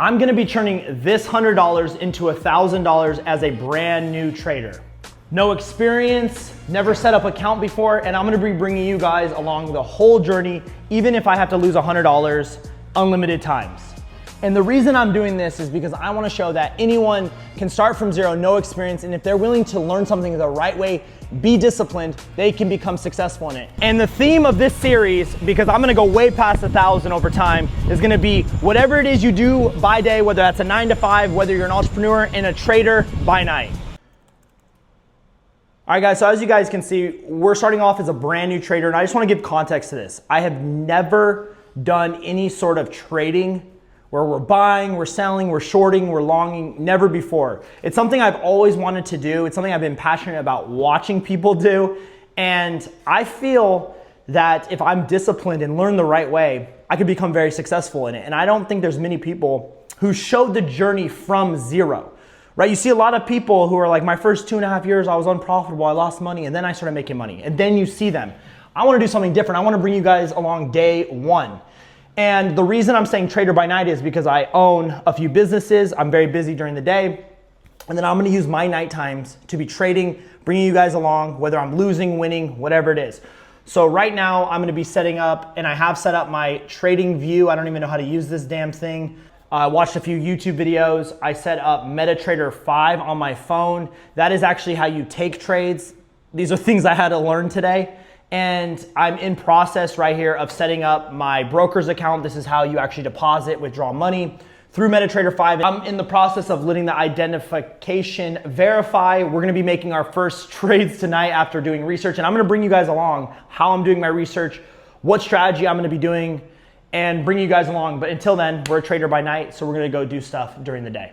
I'm gonna be turning this $100 into $1,000 as a brand new trader. No experience, never set up an account before, and I'm gonna be bringing you guys along the whole journey, even if I have to lose $100 unlimited times. And the reason I'm doing this is because I wanna show that anyone can start from zero, no experience, and if they're willing to learn something the right way, be disciplined, they can become successful in it. And the theme of this series, because I'm gonna go way past 1,000 over time, is gonna be whatever it is you do by day, whether that's a 9 to 5, whether you're an entrepreneur and a trader by night. All right guys, so as you guys can see, we're starting off as a brand new trader, and I just wanna give context to this. I have never done any sort of trading where we're buying, we're selling, we're shorting, we're longing, never before. It's something I've always wanted to do. It's something I've been passionate about watching people do. And I feel that if I'm disciplined and learn the right way, I could become very successful in it. And I don't think there's many people who showed the journey from zero, right? You see a lot of people who are like, my first 2.5 years, I was unprofitable, I lost money, and then I started making money. And then you see them. I wanna do something different. I wanna bring you guys along day one. And the reason I'm saying trader by night is because I own a few businesses. I'm very busy during the day. And then I'm gonna use my night times to be trading, bringing you guys along, whether I'm losing, winning, whatever it is. So right now I'm gonna be setting up, and I have set up my trading view. I don't even know how to use this damn thing. I watched a few YouTube videos. I set up MetaTrader 5 on my phone. That is actually how you take trades. These are things I had to learn today. And I'm in process right here of setting up my broker's account. This is how you actually deposit, withdraw money through MetaTrader 5. I'm in the process of letting the identification verify. We're gonna be making our first trades tonight after doing research, and I'm gonna bring you guys along how I'm doing my research, what strategy I'm gonna be doing, and bring you guys along. But until then, we're a trader by night, so we're gonna go do stuff during the day.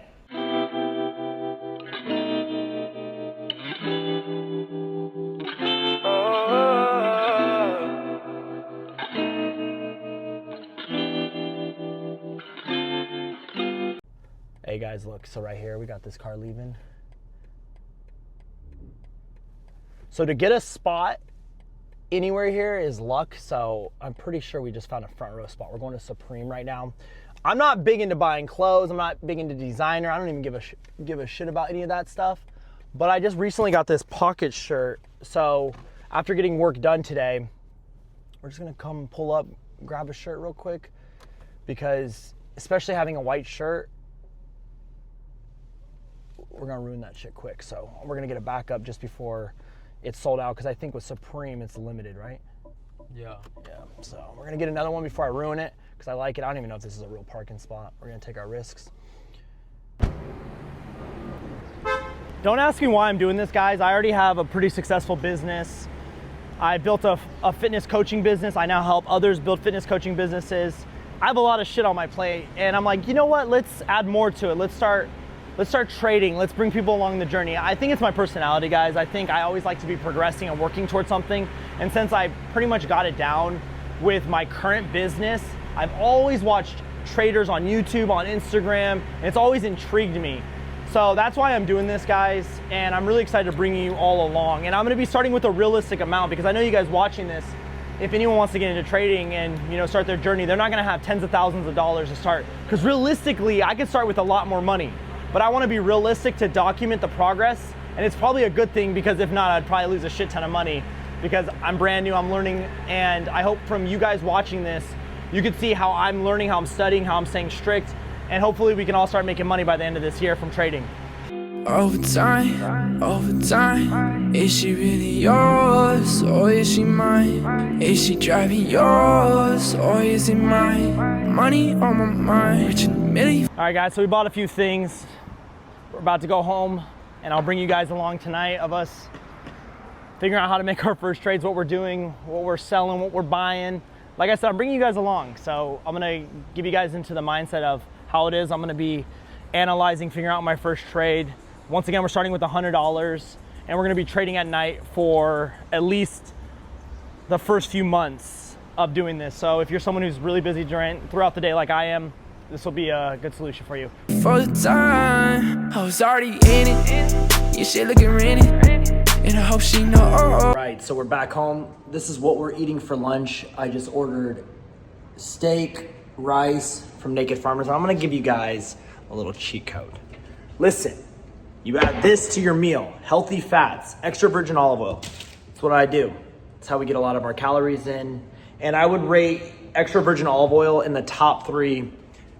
Hey guys, look, so right here, we got this car leaving. So to get a spot anywhere here is luck, so I'm pretty sure we just found a front row spot. We're going to Supreme right now. I'm not big into buying clothes. I'm not big into designer. I don't even give a shit about any of that stuff. But I just recently got this pocket shirt. So after getting work done today, we're just gonna come pull up, grab a shirt real quick, because especially having a white shirt, we're gonna ruin that shit quick. So we're gonna get it back up just before it's sold out, because I think with Supreme it's limited, right? Yeah. So we're gonna get another one before I ruin it, because I like it. I don't even know if this is a real parking spot. We're gonna take our risks. Don't ask me why I'm doing this, guys. I already have a pretty successful business. I built a fitness coaching business. I now help others build fitness coaching businesses. I have a lot of shit on my plate, and I'm like, you know what? Let's add more to it. Let's start trading. Let's bring people along the journey. I think it's my personality, guys. I think I always like to be progressing and working towards something. And since I pretty much got it down with my current business, I've always watched traders on YouTube, on Instagram, and it's always intrigued me. So that's why I'm doing this, guys. And I'm really excited to bring you all along. And I'm gonna be starting with a realistic amount, because I know you guys watching this, if anyone wants to get into trading and start their journey, they're not gonna have tens of thousands of dollars to start. Because realistically, I could start with a lot more money. But I want to be realistic to document the progress, and it's probably a good thing, because if not, I'd probably lose a shit ton of money, because I'm brand new, I'm learning, and I hope from you guys watching this, you can see how I'm learning, how I'm studying, how I'm staying strict, and hopefully we can all start making money by the end of this year from trading. Over time, is she really yours, or is she mine? Is she driving yours, or is it mine? Money on my mind, rich and million. All right guys, so we bought a few things. We're about to go home, and I'll bring you guys along tonight of us figuring out how to make our first trades, what we're doing, what we're selling, what we're buying. Like I said, I'm bringing you guys along. So I'm gonna give you guys into the mindset of how it is. I'm gonna be analyzing, figuring out my first trade. Once again, we're starting with $100, and we're gonna be trading at night for at least the first few months of doing this. So if you're someone who's really busy throughout the day like I am, this will be a good solution for you. For the time, I was already in it. Your shit looking rented, and I hope she know. All right, so we're back home. This is what we're eating for lunch. I just ordered steak, rice from Naked Farmers. And I'm gonna give you guys a little cheat code. Listen, you add this to your meal, healthy fats, extra virgin olive oil. That's what I do. That's how we get a lot of our calories in. And I would rate extra virgin olive oil in the top 3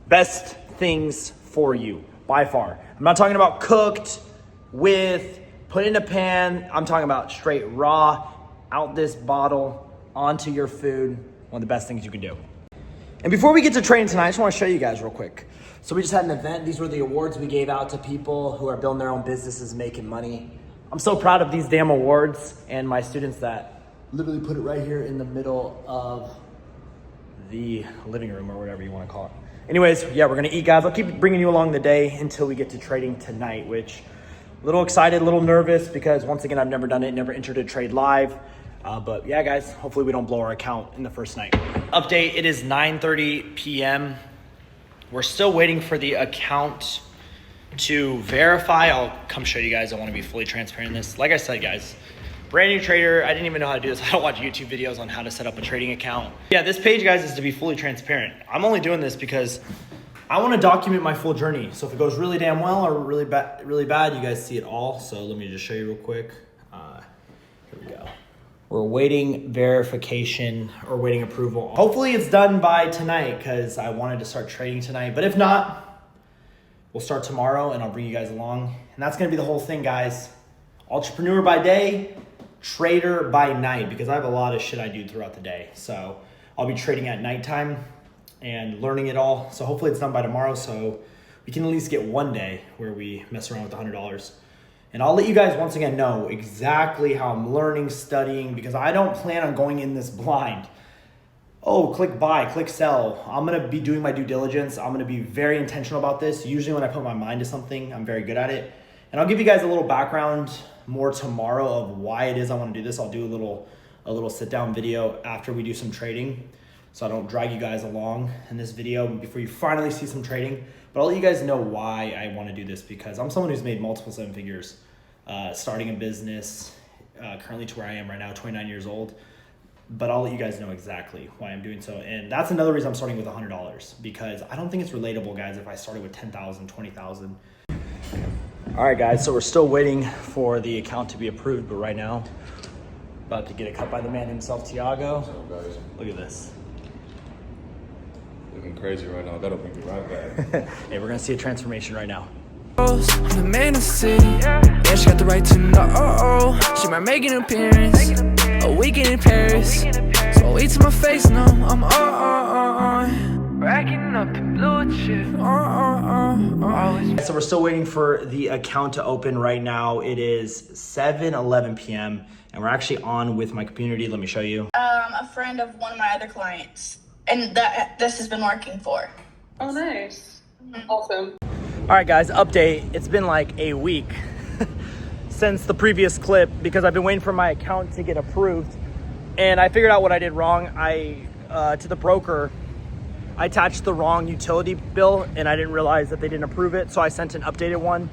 best things for you by far. I'm not talking about cooked with, put in a pan. I'm talking about straight raw, out this bottle, onto your food. One of the best things you can do. And before we get to training tonight, I just want to show you guys real quick. So we just had an event. These were the awards we gave out to people who are building their own businesses, making money. I'm so proud of these damn awards and my students that literally put it right here in the middle of the living room or whatever you want to call it. Anyways, yeah, we're gonna eat, guys. I'll keep bringing you along the day until we get to trading tonight, which a little excited, a little nervous because once again, I've never done it, never entered a trade live. But yeah, guys, hopefully we don't blow our account in the first night. Update, it is 9:30 p.m. We're still waiting for the account to verify. I'll come show you guys. I want to be fully transparent in this. Like I said, guys, brand new trader. I didn't even know how to do this. I don't watch YouTube videos on how to set up a trading account. Yeah, this page, guys, is to be fully transparent. I'm only doing this because I want to document my full journey. So if it goes really damn well or really bad, you guys see it all. So let me just show you real quick. Here we go. We're waiting verification or waiting approval. Hopefully it's done by tonight because I wanted to start trading tonight. But if not, we'll start tomorrow and I'll bring you guys along. And that's going to be the whole thing, guys. Entrepreneur by day, trader by night, because I have a lot of shit I do throughout the day. So I'll be trading at nighttime and learning it all. So hopefully it's done by tomorrow so we can at least get one day where we mess around with $100. And I'll let you guys once again know exactly how I'm learning, studying, because I don't plan on going in this blind. Oh, click buy, click sell. I'm gonna be doing my due diligence. I'm gonna be very intentional about this. Usually when I put my mind to something, I'm very good at it. And I'll give you guys a little background more tomorrow of why it is I wanna do this. I'll do a little sit down video after we do some trading, so I don't drag you guys along in this video before you finally see some trading. But I'll let you guys know why I want to do this, because I'm someone who's made multiple 7 figures, starting a business, currently to where I am right now, 29 years old. But I'll let you guys know exactly why I'm doing so. And that's another reason I'm starting with $100, because I don't think it's relatable, guys, if I started with 10,000, 20,000. All right, guys, so we're still waiting for the account to be approved, but right now, about to get it cut by the man himself, Tiago. Look at this. Looking crazy right now. That'll bring you right back. Hey, we're gonna see a transformation right now. I'm the man of the city. Yeah, she got the right to know. She might make an appearance. A weekend in Paris. So I wait to my face now. I'm on. Racking up the blue chip. Always. So we're still waiting for the account to open right now. It is 7:11 p.m. and we're actually on with my community. Let me show you. A friend of one of my other clients, and this has been working for. Oh, nice. Awesome. All right, guys, update. It's been like a week since the previous clip because I've been waiting for my account to get approved, and I figured out what I did wrong. To the broker, I attached the wrong utility bill, and I didn't realize that they didn't approve it, so I sent an updated one.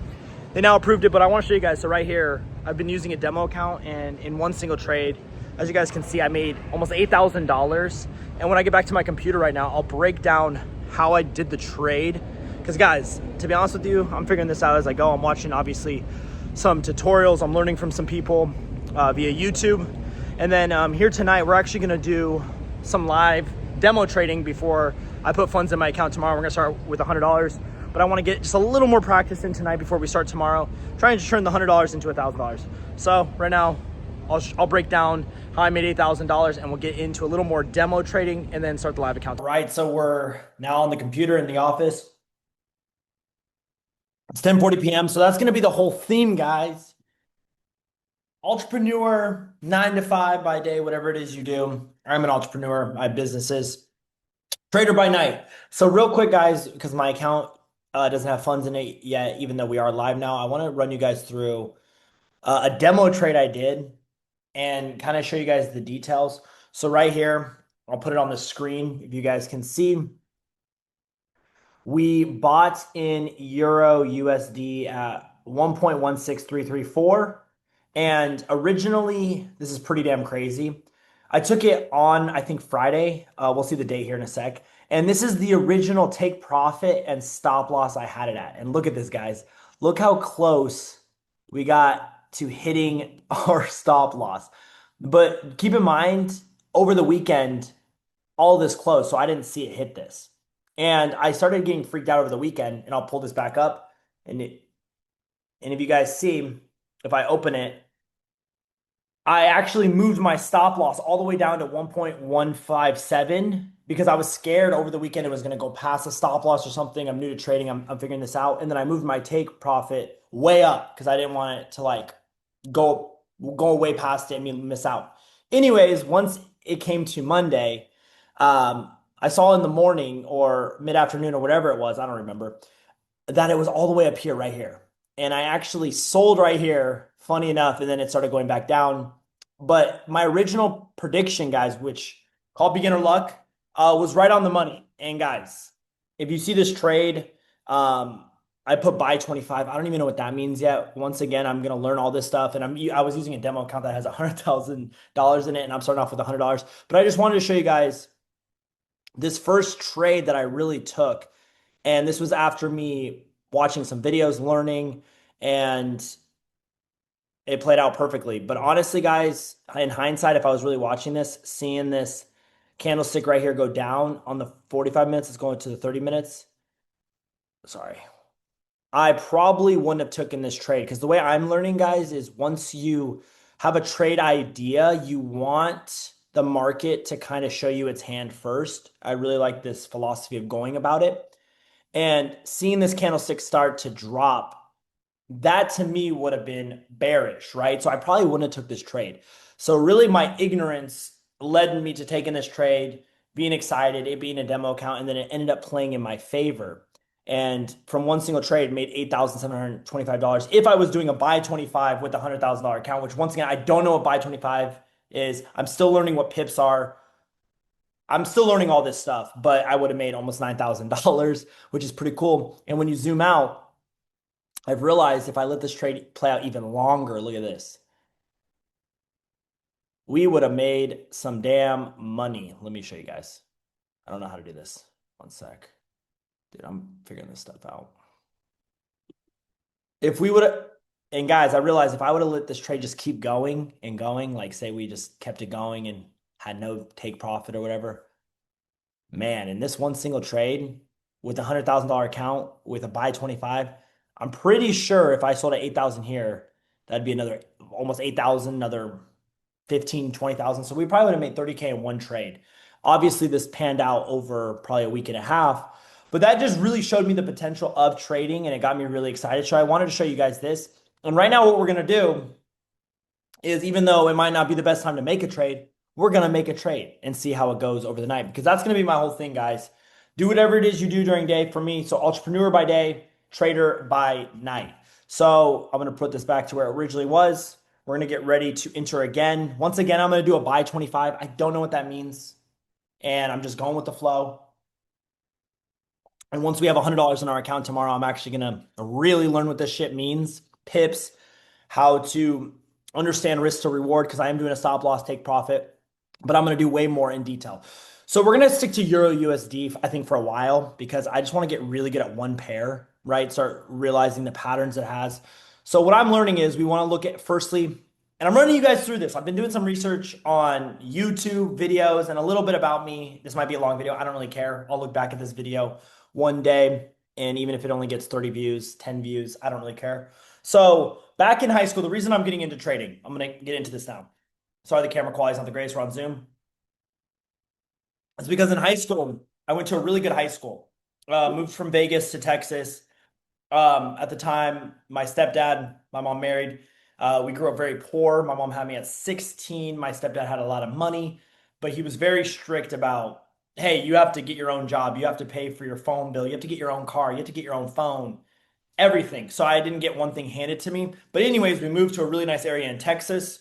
They now approved it, but I want to show you guys. So right here, I've been using a demo account, and in one single trade, as you guys can see, I made almost $8,000. And when I get back to my computer right now, I'll break down how I did the trade. Because guys, to be honest with you, I'm figuring this out as I go. I'm watching obviously some tutorials. I'm learning from some people via YouTube. And then here tonight, we're actually gonna do some live demo trading before I put funds in my account tomorrow. We're gonna start with $100, but I wanna get just a little more practice in tonight before we start tomorrow, trying to turn the $100 into $1,000. So right now, I'll break down how I made $8,000 and we'll get into a little more demo trading and then start the live account. Right, so we're now on the computer in the office. It's 10:40 p.m. So that's gonna be the whole theme, guys. Entrepreneur, 9 to 5 by day, whatever it is you do. I'm an entrepreneur, I have businesses. Trader by night. So real quick, guys, because my account doesn't have funds in it yet, even though we are live now, I wanna run you guys through a demo trade I did and kind of show you guys the details. So right here, I'll put it on the screen if you guys can see. We bought in Euro USD at 1.16334. And originally, this is pretty damn crazy. I took it on, I think, Friday. We'll see the date here in a sec. And this is the original take profit and stop loss I had it at. And look at this, guys. Look how close we got to hitting our stop loss. But keep in mind, over the weekend, all this close, so I didn't see it hit this. And I started getting freaked out over the weekend, and I'll pull this back up. And if you guys see, if I open it, I actually moved my stop loss all the way down to 1.157 because I was scared over the weekend it was going to go past a stop loss or something. I'm new to trading. I'm figuring this out. And then I moved my take profit way up because I didn't want it to like go way past it and miss out. Anyways, once it came to Monday, I saw in the morning or mid-afternoon or whatever it was, I don't remember, that it was all the way up here, right here. And I actually sold right here, funny enough, and then it started going back down. But my original prediction, guys, which called beginner luck, was right on the money. And guys, if you see this trade, I put buy 25. I don't even know what that means yet. Once again, I'm gonna learn all this stuff, and I was using a demo account that has $100,000 in it, and I'm starting off with $100. But I just wanted to show you guys this first trade that I really took. And this was after me watching some videos, learning, and it played out perfectly. But honestly, guys, in hindsight, if I was really watching this, seeing this candlestick right here go down on the 45 minutes, it's going to the 30 minutes. Sorry. I probably wouldn't have taken this trade because the way I'm learning, guys, is once you have a trade idea, you want the market to kind of show you its hand first. I really like this philosophy of going about it. And seeing this candlestick start to drop, that to me would have been bearish, right? So I probably wouldn't have took this trade. So really my ignorance led me to taking this trade, being excited, it being a demo account, and then it ended up playing in my favor. And from one single trade, made $8,725. If I was doing a buy 25 with a $100,000 account, which once again, I don't know what buy 25 is. I'm still learning what pips are. I'm still learning all this stuff, but I would have made almost $9,000, which is pretty cool. And when you zoom out, I've realized if I let this trade play out even longer, look at this. We would have made some damn money. Let me show you guys. I don't know how to do this. One sec. Dude, I'm figuring this stuff out. If we would have, and guys, I realized if I would have let this trade just keep going and going, like say we just kept it going and had no take profit or whatever, man, in this one single trade with a $100,000 account with a buy 25, I'm pretty sure if I sold at 8,000 here, that'd be another almost 8,000, another 15, 20,000. So we probably would have made 30K in one trade. Obviously, this panned out over probably a week and a half, but that just really showed me the potential of trading and it got me really excited. So I wanted to show you guys this. And right now, what we're going to do is even though it might not be the best time to make a trade, we're going to make a trade and see how it goes over the night because that's going to be my whole thing, guys. Do whatever it is you do during day for me. So entrepreneur by day, trader by night. So I'm going to put this back to where it originally was. We're going to get ready to enter again. Once again, I'm going to do a buy 25. I don't know what that means. And I'm just going with the flow. And once we have $100 in our account tomorrow, I'm actually going to really learn what this shit means. Pips, how to understand risk to reward because I am doing a stop loss, take profit, but I'm going to do way more in detail. So we're going to stick to Euro USD, I think, for a while because I just want to get really good at one pair, right? Start realizing the patterns it has. So what I'm learning is we want to look at firstly, and I'm running you guys through this. I've been doing some research on YouTube videos and a little bit about me. This might be a long video. I don't really care. I'll look back at this video one day. And even if it only gets 30 views, 10 views, I don't really care. So back in high school, the reason I'm getting into trading, I'm going to get into this now. Sorry, the camera quality is not the greatest. We're on Zoom. It's because in high school, I went to a really good high school. Moved from Vegas to Texas. At the time, my stepdad, my mom married. We grew up very poor. My mom had me at 16. My stepdad had a lot of money, but he was very strict about, hey, you have to get your own job. You have to pay for your phone bill. You have to get your own car. You have to get your own phone, everything. So I didn't get one thing handed to me. But anyways, we moved to a really nice area in Texas.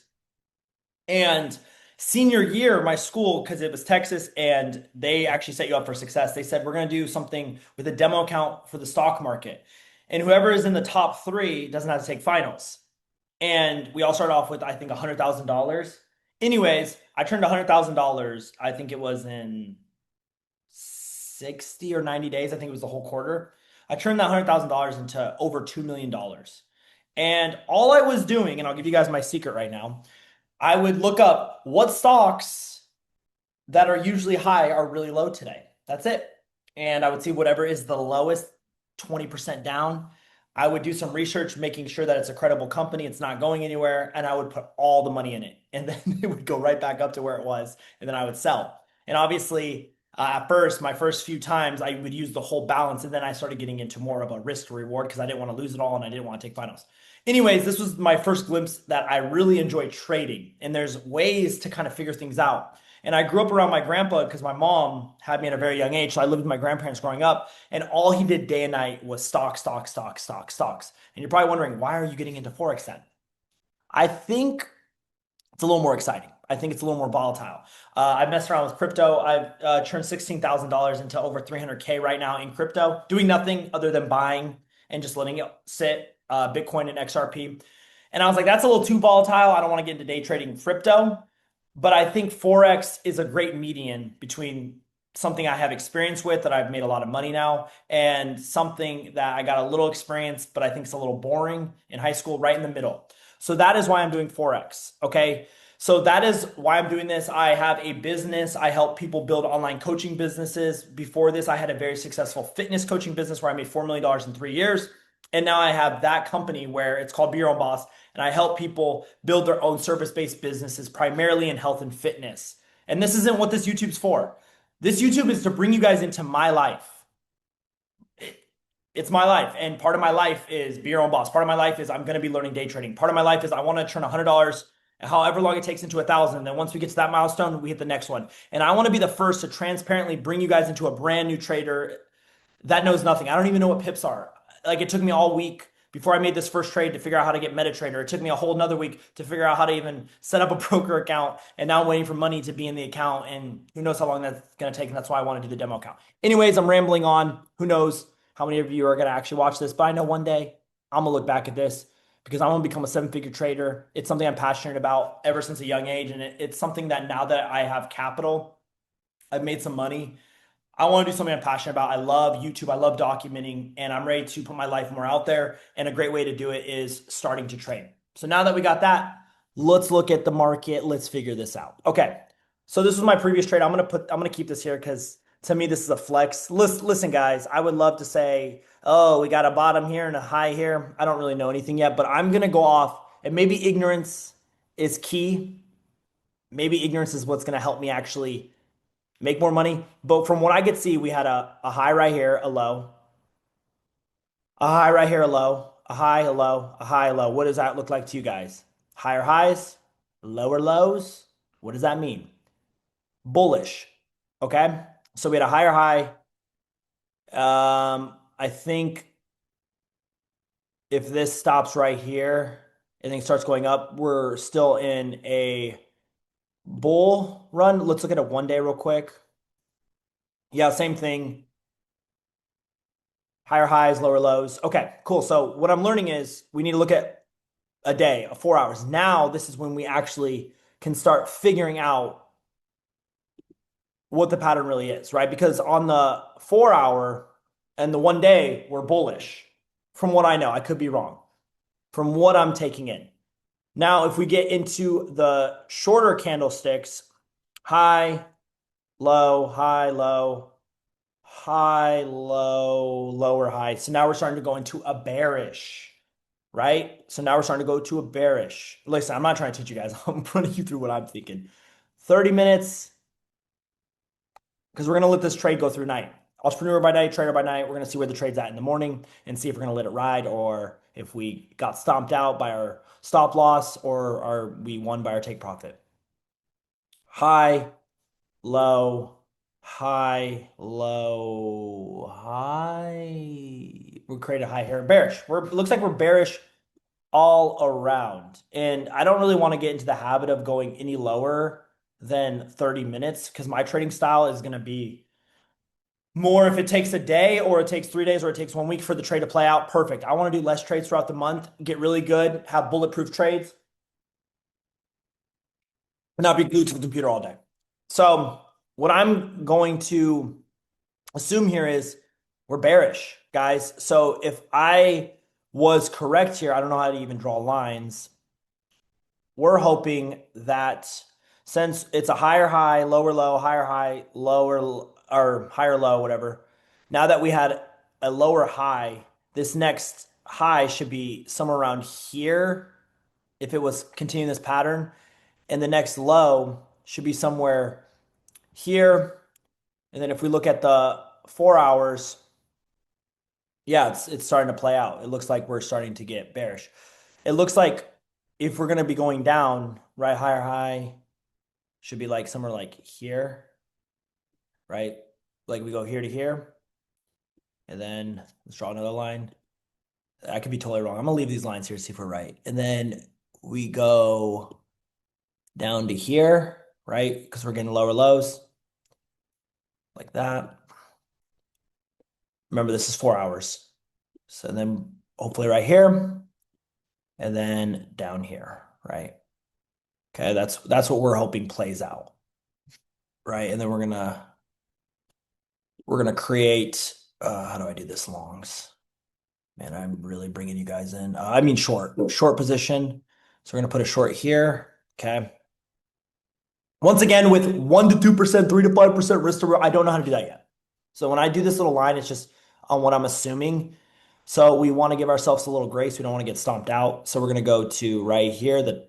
And senior year, my school, because it was Texas and they actually set you up for success, they said, we're going to do something with a demo account for the stock market. And whoever is in the top 3 doesn't have to take finals. And we all started off with, I think, $100,000. Anyways, I turned $100,000, I think it was in 60 or 90 days. I think it was the whole quarter. I turned that $100,000 into over $2 million. And all I was doing, and I'll give you guys my secret right now, I would look up what stocks that are usually high are really low today. That's it. And I would see whatever is the lowest 20% down. I would do some research, making sure that it's a credible company, it's not going anywhere, and I would put all the money in it. And then it would go right back up to where it was, and then I would sell. And obviously, at first, my first few times, I would use the whole balance, and then I started getting into more of a risk to reward because I didn't want to lose it all and I didn't want to take finals. Anyways, this was my first glimpse that I really enjoy trading, and there's ways to kind of figure things out. And I grew up around my grandpa because my mom had me at a very young age. So I lived with my grandparents growing up, and all he did day and night was stocks, stocks, stocks, stocks, stocks. And you're probably wondering, why are you getting into Forex then? I think it's a little more exciting. I think it's a little more volatile. I've messed around with crypto. I've turned $16,000 into over 300K right now in crypto, doing nothing other than buying and just letting it sit, Bitcoin and XRP. And I was like, that's a little too volatile. I don't want to get into day trading crypto. But I think Forex is a great median between something I have experience with that I've made a lot of money now and something that I got a little experience, but I think it's a little boring in high school, right in the middle. So that is why I'm doing Forex. Okay. So that is why I'm doing this. I have a business. I help people build online coaching businesses. Before this, I had a very successful fitness coaching business where I made $4 million in 3 years. And now I have that company where it's called Be Your Own Boss. And I help people build their own service-based businesses, primarily in health and fitness. And this isn't what this YouTube's for. This YouTube is to bring you guys into my life. It's my life. And part of my life is Be Your Own Boss. Part of my life is I'm going to be learning day trading. Part of my life is I want to turn $100, however long it takes, into 1,000. And then once we get to that milestone, we hit the next one. And I want to be the first to transparently bring you guys into a brand new trader that knows nothing. I don't even know what pips are. Like, it took me all week before I made this first trade to figure out how to get MetaTrader. It took me a whole another week to figure out how to even set up a broker account. And now I'm waiting for money to be in the account. And who knows how long that's going to take. And that's why I want to do the demo account. Anyways, I'm rambling on. Who knows how many of you are going to actually watch this. But I know one day I'm going to look back at this because I want to become a 7-figure trader. It's something I'm passionate about ever since a young age. And it's something that now that I have capital, I've made some money, I want to do something I'm passionate about. I love YouTube. I love documenting, and I'm ready to put my life more out there. And a great way to do it is starting to trade. So now that we got that, let's look at the market. Let's figure this out. Okay. So this was my previous trade. I'm going to keep this here because to me, this is a flex. Listen, guys, I would love to say, oh, we got a bottom here and a high here. I don't really know anything yet, but I'm going to go off, and maybe ignorance is key. Maybe ignorance is what's going to help me actually make more money. But from what I could see, we had a high right here, a low, a high right here, a low, a high, a low, a high, a low. What does that look like to you guys? Higher highs, lower lows. What does that mean? Bullish. Okay. So we had a higher high. I think if this stops right here and then starts going up, we're still in a bull run. Let's look at a 1 day real quick. Yeah, same thing. Higher highs, lower lows. Okay, cool. So what I'm learning is we need to look at a day, 4 hours. Now this is when we actually can start figuring out what the pattern really is, right? Because on the 4 hour and the 1 day, we're bullish. From what I know, I could be wrong. From what I'm taking in. Now, if we get into the shorter candlesticks, high, low, high, low, high, low, lower high. So now we're starting to go into a bearish, right? So now we're starting to go to a bearish. Listen, I'm not trying to teach you guys. I'm running you through what I'm thinking. 30 minutes, because we're going to let this trade go through night. Entrepreneur by night, trader by night. We're going to see where the trade's at in the morning and see if we're going to let it ride or if we got stomped out by our stop loss or are we won by our take profit. High, low, high, low, high. We create a high here. Bearish. It looks like we're bearish all around. And I don't really want to get into the habit of going any lower than 30 minutes because my trading style is going to be more if it takes a day or it takes 3 days or it takes 1 week for the trade to play out. Perfect. I want to do less trades throughout the month, get really good, have bulletproof trades, and not be glued to the computer all day. So what I'm going to assume here is we're bearish, guys. So if I was correct here, I don't know how to even draw lines. We're hoping that since it's a higher high, lower low, higher high, lower or higher low, whatever. Now that we had a lower high, this next high should be somewhere around here if it was continuing this pattern. And the next low should be somewhere here. And then if we look at the 4 hours, yeah, it's starting to play out. It looks like we're starting to get bearish. It looks like if we're going to be going down, right, higher high should be like somewhere like here, right? Like we go here to here. And then let's draw another line. I could be totally wrong. I'm going to leave these lines here to see if we're right. And then we go down to here, right? Because we're getting lower lows like that. Remember, this is 4 hours. So then hopefully right here and then down here, right? Okay, that's what we're hoping plays out. Right? And then we're gonna create how do I do this longs? Man, I'm really bringing you guys in. I mean short position. So we're gonna put a short here. Okay. Once again, with 1 to 2%, 3 to 5% risk to I don't know how to do that yet. So when I do this little line, it's just on what I'm assuming. So we want to give ourselves a little grace. We don't want to get stomped out. So we're going to go to right here, the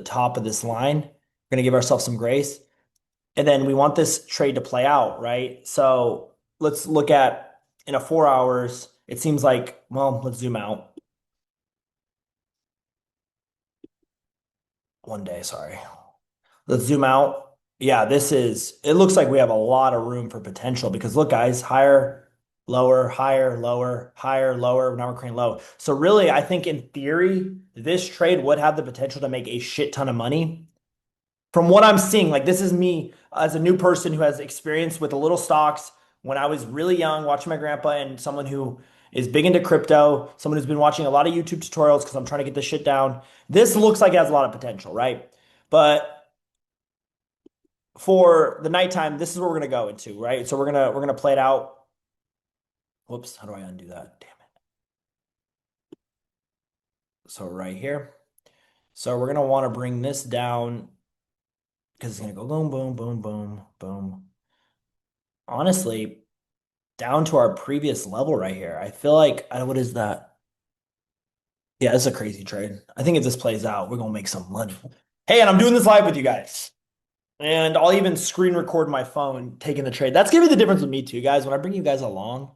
top of this line. We're going to give ourselves some grace. And then we want this trade to play out, right? So let's look at in a 4 hours. It seems like, well, let's zoom out. One day, sorry. Let's zoom out. Yeah, it looks like we have a lot of room for potential because look, guys, higher, lower, higher, lower, higher, lower. Now we're creating low. So really, I think in theory, this trade would have the potential to make a shit ton of money. From what I'm seeing, like this is me as a new person who has experience with the little stocks when I was really young, watching my grandpa and someone who is big into crypto, someone who's been watching a lot of YouTube tutorials because I'm trying to get this shit down. This looks like it has a lot of potential, right? But for the nighttime, this is what we're gonna go into, right? So we're gonna play it out. Whoops, how do I undo that? Damn it. So right here. So we're gonna want to bring this down because it's gonna go boom, boom, boom, boom, boom. Honestly, down to our previous level right here. I feel like what is that? Yeah, it's a crazy trade. I think if this plays out, we're gonna make some money. Hey, and I'm doing this live with you guys. And I'll even screen record my phone taking the trade. That's gonna be the difference with me too, guys. When I bring you guys along,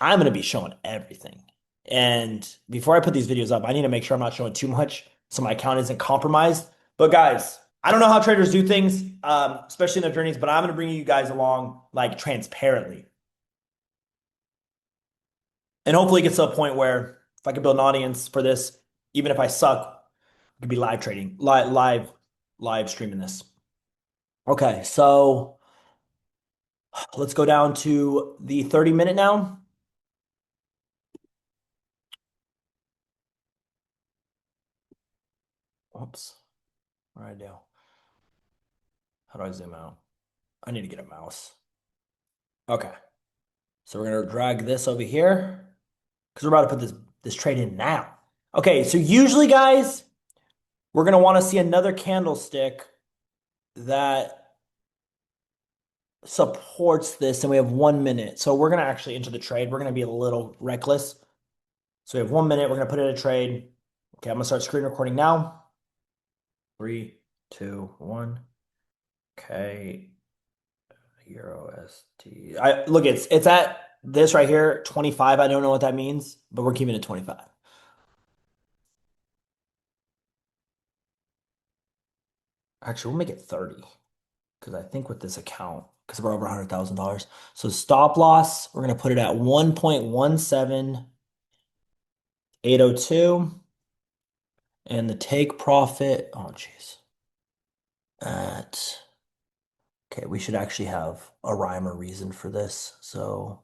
I'm gonna be showing everything. And before I put these videos up, I need to make sure I'm not showing too much so my account isn't compromised. But guys, I don't know how traders do things, especially in their journeys, but I'm gonna bring you guys along like transparently. And hopefully it gets to a point where if I can build an audience for this, even if I suck, I could be live trading, live streaming this. Okay, so let's go down to the 30-minute now. Oops. What do I do? How do I zoom out? I need to get a mouse. Okay. So we're gonna drag this over here because we're about to put this trade in now. Okay, so usually, guys, we're gonna want to see another candlestick that supports this, and we have 1 minute. So we're gonna actually enter the trade. We're gonna be a little reckless. So we have 1 minute. We're gonna put in a trade. Okay, I'm gonna start screen recording now. 3, 2, 1. Okay. Euro ST. Look, it's at this right here, 25. I don't know what that means, but we're keeping it 25. Actually, we'll make it 30 because I think with this account, because we're over $100,000. So stop loss, we're gonna put it at 1.17802. And the take profit, oh geez. At okay, we should actually have a rhyme or reason for this. So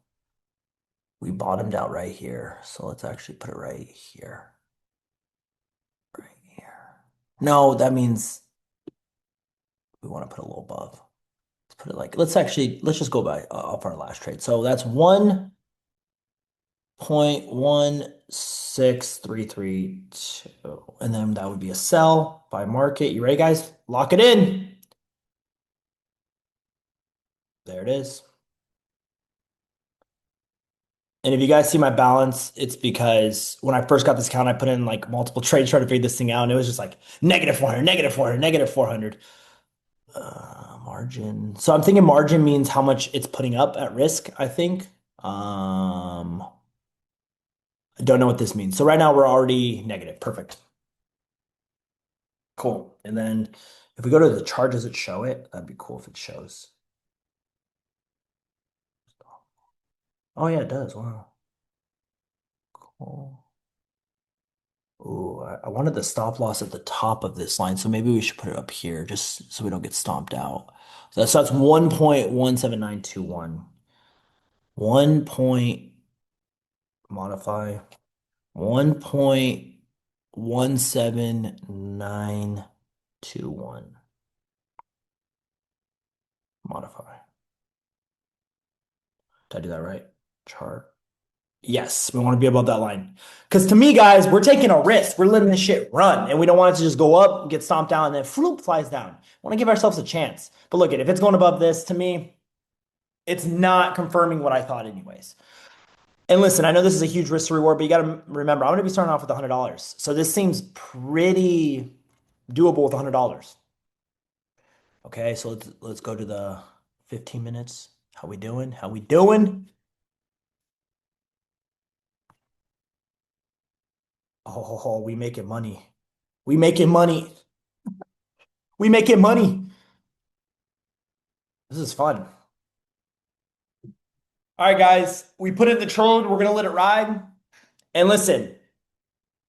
we bottomed out right here. So let's actually put it right here. Right here. No, that means we want to put a little above. Let's put it like, let's just go by off our last trade. So that's 1.1633, and then that would be a sell by market. You ready, guys? Lock it in. There it is. And if you guys see my balance, it's because when I first got this account, I put in like multiple trades trying to figure this thing out, and it was just like negative 400, negative 400, negative 400. Margin. So I'm thinking margin means how much it's putting up at risk, I think. I don't know what this means. So right now we're already negative. Perfect. Cool. And then if we go to the chart, does it show it? That'd be cool if it shows. Oh yeah, it does. Wow. Cool. Ooh, I wanted the stop loss at the top of this line, so maybe we should put it up here just so we don't get stomped out. So that's 1.17921. 1 point modify 1.17921. Modify. Did I do that right? Chart. Yes, we want to be above that line. Because to me, guys, we're taking a risk. We're letting this shit run, and we don't want it to just go up, get stomped down, and then floop flies down. We want to give ourselves a chance. But look, if it's going above this, to me, it's not confirming what I thought anyways. And listen, I know this is a huge risk to reward, but you got to remember, I'm going to be starting off with $100. So this seems pretty doable with $100. Okay, so let's go to the 15 minutes. How we doing? How we doing? Oh, we making money. We making money. We making money. This is fun. All right, guys, we put it in the trode. We're gonna let it ride. And listen,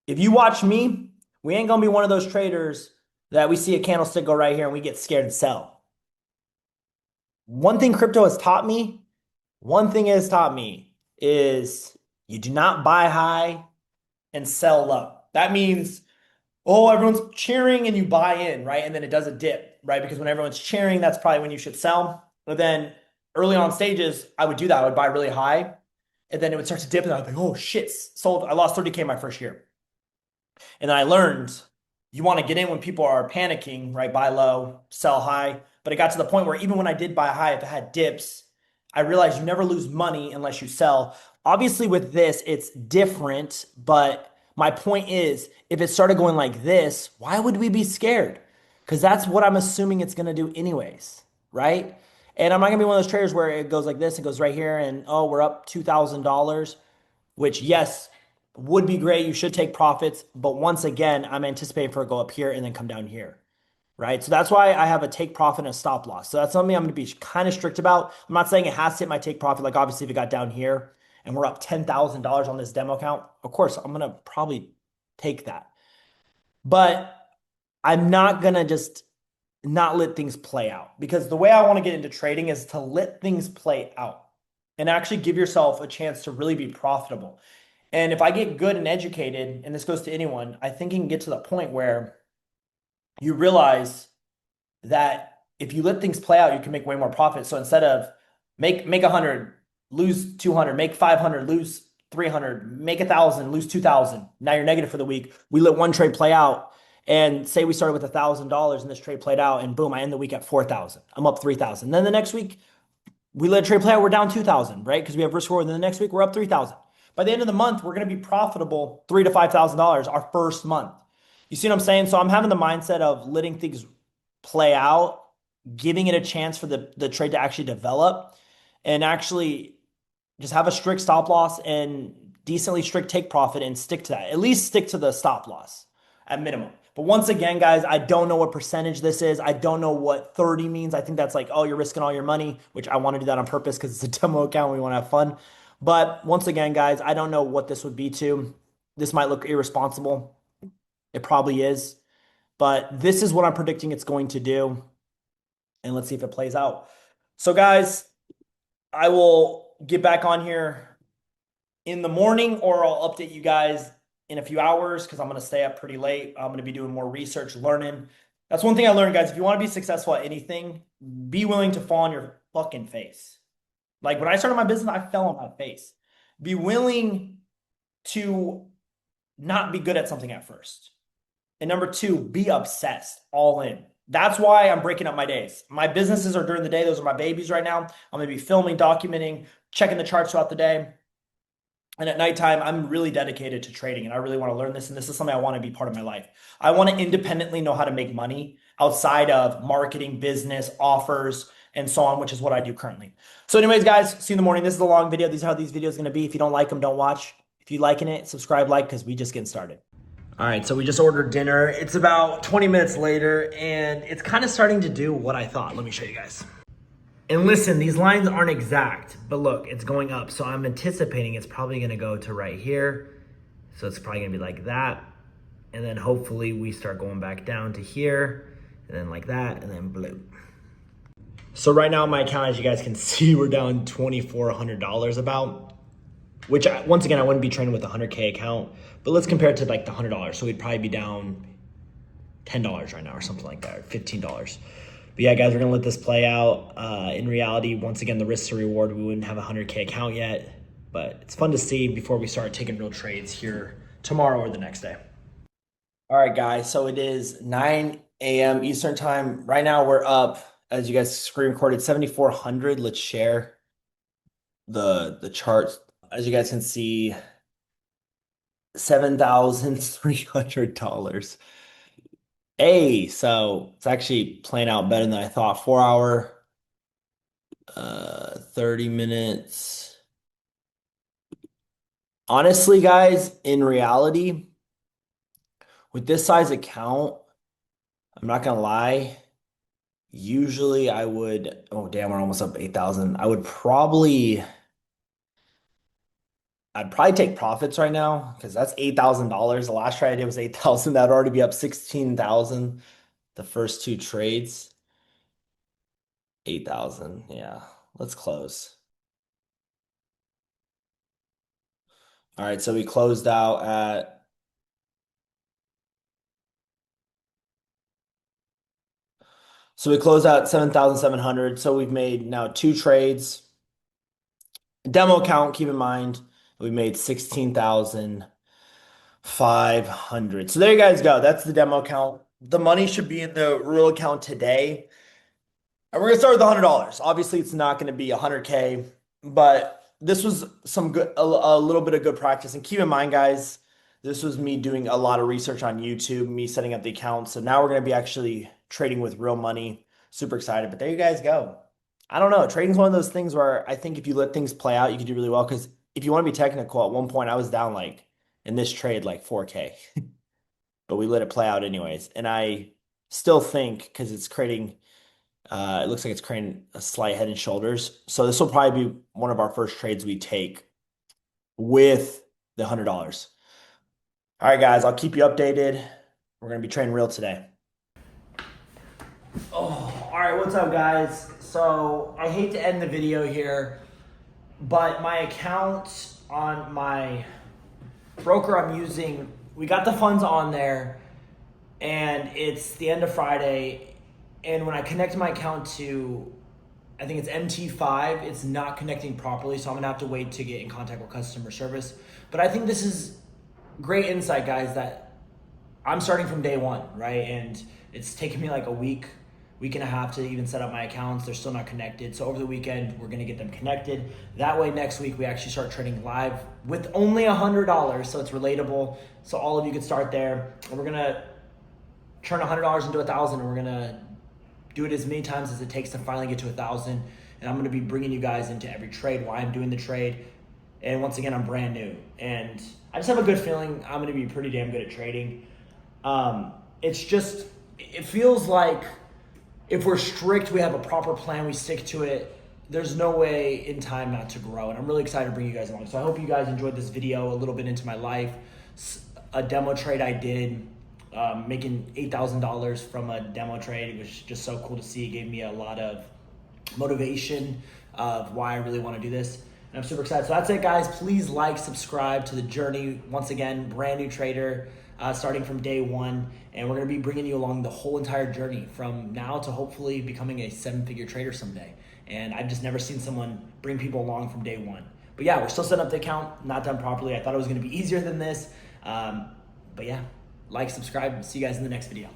if you watch me, we ain't gonna be one of those traders that we see a candlestick go right here and we get scared and sell. One thing crypto has taught me, is you do not buy high and sell low. That means, oh, everyone's cheering and you buy in, right? And then it does a dip, right? Because when everyone's cheering, that's probably when you should sell. But then early on stages, I would do that. I would buy really high, and then it would start to dip, and I would think, oh shit, sold. I lost 30K my first year. And then I learned you want to get in when people are panicking, right? Buy low, sell high. But it got to the point where even when I did buy high, if it had dips, I realized you never lose money unless you sell. Obviously, with this, it's different, but my point is, if it started going like this, why would we be scared? Because that's what I'm assuming it's going to do anyways, right? And I'm not going to be one of those traders where it goes like this, it goes right here, and oh, we're up $2,000, which, yes, would be great. You should take profits. But once again, I'm anticipating for it to go up here and then come down here, right? So that's why I have a take profit and a stop loss. So that's something I'm going to be kind of strict about. I'm not saying it has to hit my take profit. Like obviously if it got down here and we're up $10,000 on this demo account, of course, I'm going to probably take that. But I'm not going to just not let things play out, because the way I want to get into trading is to let things play out and actually give yourself a chance to really be profitable. And if I get good and educated, and this goes to anyone, I think you can get to the point where you realize that if you let things play out, you can make way more profit. So instead of make 100, lose 200, make 500, lose 300, make 1,000, lose 2,000. Now you're negative for the week. We let one trade play out, and say we started with $1,000 and this trade played out, and boom, I end the week at 4,000. I'm up 3,000. Then the next week, we let a trade play out, we're down 2,000, right? Because we have risk reward. Then the next week, we're up 3,000. By the end of the month, we're going to be profitable $3,000 to $5,000 our first month. You see what I'm saying? So I'm having the mindset of letting things play out, giving it a chance for the trade to actually develop, and actually just have a strict stop loss and decently strict take profit and stick to that. At least stick to the stop loss at minimum. But once again, guys, I don't know what percentage this is. I don't know what 30 means. I think that's like, oh, you're risking all your money, which I want to do that on purpose because it's a demo account. We want to have fun. But once again, guys, I don't know what this would be to. This might look irresponsible. It probably is. But this is what I'm predicting it's going to do. And let's see if it plays out. So, guys, I will get back on here in the morning, or I'll update you guys in a few hours because I'm going to stay up pretty late. I'm going to be doing more research, learning. That's one thing I learned, guys. If you want to be successful at anything, be willing to fall on your fucking face. Like when I started my business, I fell on my face. Be willing to not be good at something at first. And number two, be obsessed, all in. That's why I'm breaking up my days. My businesses are during the day. Those are my babies right now. I'm going to be filming, documenting, checking the charts throughout the day. And at nighttime, I'm really dedicated to trading and I really want to learn this. And this is something I want to be part of my life. I want to independently know how to make money outside of marketing, business, offers, and so on, which is what I do currently. So anyways, guys, see you in the morning. This is a long video. These are how these videos are going to be. If you don't like them, don't watch. If you liking it, subscribe, like, because we just getting started. All right, so we just ordered dinner. It's about 20 minutes later, and it's kind of starting to do what I thought. Let me show you guys. And listen, these lines aren't exact, but look, it's going up. So I'm anticipating it's probably gonna go to right here. So it's probably gonna be like that. And then hopefully we start going back down to here, and then like that, and then blue. So right now my account, as you guys can see, we're down $2,400 about, which once again, I wouldn't be trading with a 100K account, but let's compare it to like the $100. So we'd probably be down $10 right now or something like that, or $15. But yeah, guys, we're gonna let this play out. In reality, once again, the risk to reward, we wouldn't have a 100K account yet, but it's fun to see before we start taking real trades here tomorrow or the next day. All right, guys, so it is 9 a.m. Eastern time. Right now we're up, as you guys screen recorded, 7,400. Let's share the charts. As you guys can see, $7,300. Hey, so it's actually playing out better than I thought. 4 hour, 30 minutes. Honestly, guys, in reality, with this size account, I'm not gonna lie. Usually I would, oh damn, we're almost up 8,000. I'd probably take profits right now because that's $8,000. The last trade I did was 8,000. That'd already be up 16,000. The first two trades, 8,000. Yeah, let's close. All right, so we closed out at So we closed out 7,700. So we've made now two trades. Demo account, keep in mind, we made 16,500. So there you guys go. That's the demo account. The money should be in the real account today. And we're gonna start with $100. Obviously, it's not gonna be 100K, but this was some good, a little bit of good practice. And keep in mind, guys, this was me doing a lot of research on YouTube, me setting up the account. So now we're gonna be actually trading with real money. Super excited. But there you guys go. I don't know. Trading's one of those things where I think if you let things play out, you can do really well. Because if you want to be technical, at one point I was down like in this trade like 4K, but we let it play out anyways. And I still think because it's creating, it looks like it's creating a slight head and shoulders. So this will probably be one of our first trades we take with the $100. All right, guys, I'll keep you updated. We're gonna be trading real today. Oh, all right, what's up, guys? So I hate to end the video here, but my account on my broker I'm using, we got the funds on there, and it's the end of Friday, and when I connect my account to, I think it's MT5, it's not connecting properly, so I'm gonna have to wait to get in contact with customer service. But I think this is great insight, guys, that I'm starting from day one, right? And it's taken me like a week and a half to even set up my accounts. They're still not connected. So over the weekend, we're gonna get them connected. That way next week, we actually start trading live with only $100. So it's relatable. So all of you can start there. And we're gonna turn $100 into 1,000, and we're gonna do it as many times as it takes to finally get to 1,000. And I'm gonna be bringing you guys into every trade, why I'm doing the trade. And once again, I'm brand new. And I just have a good feeling I'm gonna be pretty damn good at trading. It feels like if we're strict, we have a proper plan, we stick to it, there's no way in time not to grow. And I'm really excited to bring you guys along. So I hope you guys enjoyed this video, a little bit into my life, a demo trade I did, making $8,000 from a demo trade. It was just so cool to see. It gave me a lot of motivation of why I really want to do this. And I'm super excited. So that's it, guys. Please like, subscribe to the journey. Once again, brand new trader. starting from day one. And we're going to be bringing you along the whole entire journey from now to hopefully becoming a 7-figure trader someday. And I've just never seen someone bring people along from day one. But yeah, we're still setting up the account, not done properly. I thought it was going to be easier than this. But yeah, like, subscribe, see you guys in the next video.